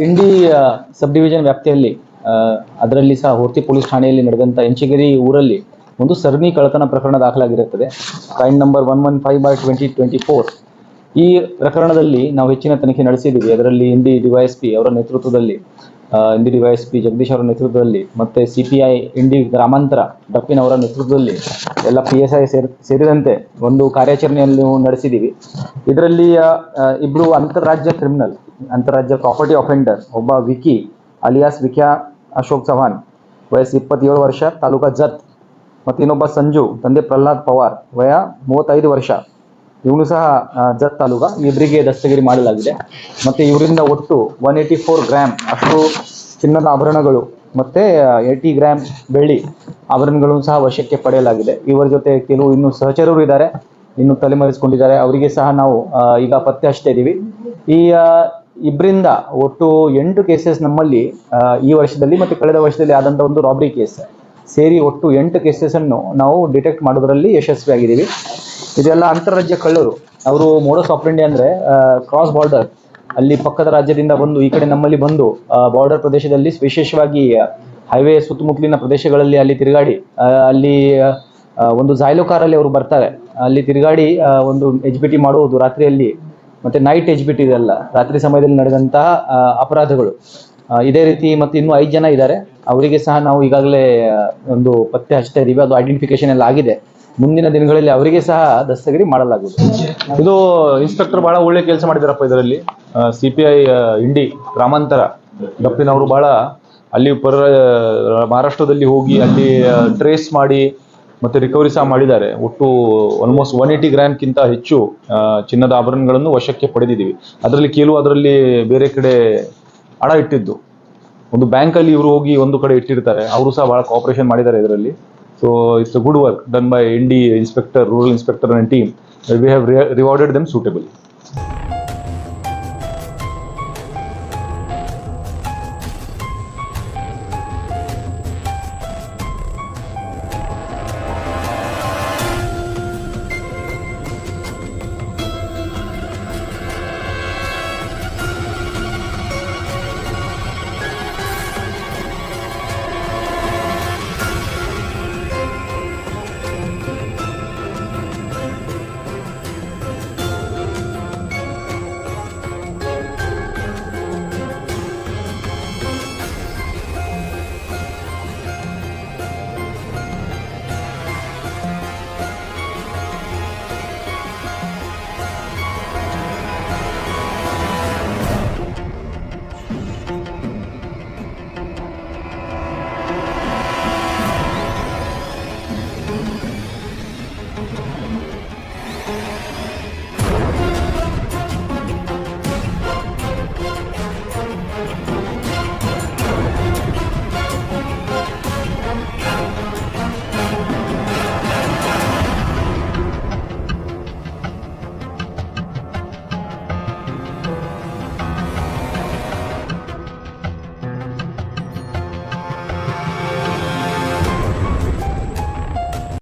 ಇಂಡಿ sub division ವ್ಯಾಪ್ತಿಯಲ್ಲಿ ಅದರಲ್ಲಿ ಸಹ ಹೊರ್ತಿ ಪೊಲೀಸ್ ಠಾಣೆಯಲ್ಲಿ ನಡೆದಂಥ ಎಂಚಿಗೇರಿ ಊರಲ್ಲಿ ಒಂದು ಸರಣಿ ಕಳ್ಳತನ ಪ್ರಕರಣ ದಾಖಲಾಗಿರುತ್ತದೆ. Crime number 115/2024. ಈ ಪ್ರಕರಣದಲ್ಲಿ ನಾವು ಹೆಚ್ಚಿನ ತನಿಖೆ ನಡೆಸಿದ್ದೀವಿ. ಅದರಲ್ಲಿ ಇಂಡಿ ಡಿವೈಎಸ್ಪಿ ಅವರ ನೇತೃತ್ವದಲ್ಲಿ, ಇಂಡಿ ಡಿವೈಎಸ್ಪಿ ಜಗದೀಶ್ ಅವರ ನೇತೃತ್ವದಲ್ಲಿ, ಮತ್ತು CPI ಇಂಡಿ ಗ್ರಾಮಾಂತರ ಡಪ್ಪಿನ್ ಅವರ ನೇತೃತ್ವದಲ್ಲಿ ಎಲ್ಲ PSI ಸೇರಿದಂತೆ ಒಂದು ಕಾರ್ಯಾಚರಣೆಯನ್ನು ನಡೆಸಿದ್ದೀವಿ. ಇದರಲ್ಲಿ ಇಬ್ಬರು ಅಂತಾರಾಜ್ಯ ಪ್ರಾಪರ್ಟಿ ಅಫೆಂಡರ್, ಒಬ್ಬ ವಿಕಿ ಅಲಿಯಾಸ್ ವಿಕ್ಯಾ ಅಶೋಕ್ ಚವ್ಹಾಣ್, ವಯಸ್ಸು 27 ವರ್ಷ, ತಾಲೂಕಾ ಜತ್, ಮತ್ತು ಇನ್ನೊಬ್ಬ ಸಂಜು, ತಂದೆ ಪ್ರಹ್ಲಾದ್ ಪವಾರ್, ವಯ 35 ವರ್ಷ, ಇವನು ಸಹ ಜತ್ ತಾಲೂಕಾ. ಇವರಿಗೆ ದಸ್ತಗಿರಿ ಮಾಡಲಾಗಿದೆ. ಮತ್ತು ಇವರಿಂದ ಒಟ್ಟು 184 ಗ್ರಾಮ್ ಅಷ್ಟು ಚಿನ್ನದ ಆಭರಣಗಳು ಮತ್ತು 80 ಗ್ರಾಮ್ ಬೆಳ್ಳಿ ಆಭರಣಗಳನ್ನು ಸಹ ವಶಕ್ಕೆ ಪಡೆಯಲಾಗಿದೆ. ಇವರ ಜೊತೆ ಕೆಲವು ಇನ್ನೂ ಸಹಚರರು ಇದ್ದಾರೆ, ಇನ್ನು ತಲೆಮರೆಸಿಕೊಂಡಿದ್ದಾರೆ. ಅವರಿಗೆ ಸಹ ನಾವು ಈಗ ಪತ್ತೆ ಹಚ್ತಾ ಇದ್ದೀವಿ. ಈ ಇಬ್ಬರಿಂದ ಒಟ್ಟು 8 ಕೇಸಸ್ ನಮ್ಮಲ್ಲಿ ಈ ವರ್ಷದಲ್ಲಿ ಮತ್ತು ಕಳೆದ ವರ್ಷದಲ್ಲಿ ಆದಂಥ ಒಂದು ರಾಬರಿ ಕೇಸ್ ಸೇರಿ ಒಟ್ಟು 8 ಕೇಸಸ್ಸನ್ನು ನಾವು ಡಿಟೆಕ್ಟ್ ಮಾಡೋದರಲ್ಲಿ ಯಶಸ್ವಿಯಾಗಿದ್ದೀವಿ. ಇದೆಲ್ಲ ಅಂತಾರಾಜ್ಯ ಕಳ್ಳರು. ಅವರು ಮೋಡಸ್ ಆಪರೆಂಡಿ ಅಂದರೆ ಕ್ರಾಸ್ ಬಾರ್ಡರ್, ಅಲ್ಲಿ ಪಕ್ಕದ ರಾಜ್ಯದಿಂದ ಬಂದು ಈ ಕಡೆ ನಮ್ಮಲ್ಲಿ ಬಂದು ಬಾರ್ಡರ್ ಪ್ರದೇಶದಲ್ಲಿ ವಿಶೇಷವಾಗಿ ಹೈವೇ ಸುತ್ತಮುತ್ತಲಿನ ಪ್ರದೇಶಗಳಲ್ಲಿ ಅಲ್ಲಿ ತಿರುಗಾಡಿ, ಅಲ್ಲಿ ಒಂದು ಝೈಲೋ ಕಾರಲ್ಲಿ ಅವರು ಬರ್ತಾರೆ, ಅಲ್ಲಿ ತಿರುಗಾಡಿ ಒಂದು HBT ಮಾಡುವುದು ರಾತ್ರಿಯಲ್ಲಿ, ಮತ್ತು ನೈಟ್ HBT ಇದೆಲ್ಲ ರಾತ್ರಿ ಸಮಯದಲ್ಲಿ ನಡೆದಂತಹ ಅಪರಾಧಗಳು. ಇದೇ ರೀತಿ ಮತ್ತು ಇನ್ನೂ 5 ಜನ ಇದ್ದಾರೆ. ಅವರಿಗೆ ಸಹ ನಾವು ಈಗಾಗಲೇ ಒಂದು ಪತ್ತೆ ಹಚ್ತಾ ಇದ್ದೀವಿ. ಅದು ಐಡೆಂಟಿಫಿಕೇಶನ್ ಎಲ್ಲ ಆಗಿದೆ. ಮುಂದಿನ ದಿನಗಳಲ್ಲಿ ಅವರಿಗೆ ಸಹ ದಸ್ತಗಿರಿ ಮಾಡಲಾಗುವುದು. ಇದು ಇನ್ಸ್ಪೆಕ್ಟರ್ ಭಾಳ ಒಳ್ಳೆ ಕೆಲಸ ಮಾಡಿದಾರಪ್ಪ. ಇದರಲ್ಲಿ CPI ಇಂಡಿ ಗ್ರಾಮಾಂತರ ಡಪ್ಪಿನವರು ಭಾಳ ಅಲ್ಲಿ ಮಹಾರಾಷ್ಟ್ರದಲ್ಲಿ ಹೋಗಿ ಅಲ್ಲಿ ಟ್ರೇಸ್ ಮಾಡಿ ಮತ್ತು ರಿಕವರಿ ಸಹ ಮಾಡಿದ್ದಾರೆ. ಒಟ್ಟು ಆಲ್ಮೋಸ್ಟ್ 180 ಗ್ರಾಮ್ಗಿಂತ ಹೆಚ್ಚು ಚಿನ್ನದ ಆಭರಣಗಳನ್ನು ವಶಕ್ಕೆ ಪಡೆದಿದ್ದೀವಿ. ಅದರಲ್ಲಿ ಬೇರೆ ಕಡೆ ಹಣ ಇಟ್ಟಿದ್ದು ಒಂದು ಬ್ಯಾಂಕಲ್ಲಿ ಇವರು ಹೋಗಿ ಒಂದು ಕಡೆ ಇಟ್ಟಿರ್ತಾರೆ. ಅವರು ಸಹ ಭಾಳ ಕೋಆಪರೇಷನ್ ಮಾಡಿದ್ದಾರೆ ಇದರಲ್ಲಿ. So it's a good work done by Indi inspector, rural inspector and team. We have rewarded them ಸೂಟೇಬಲಿ.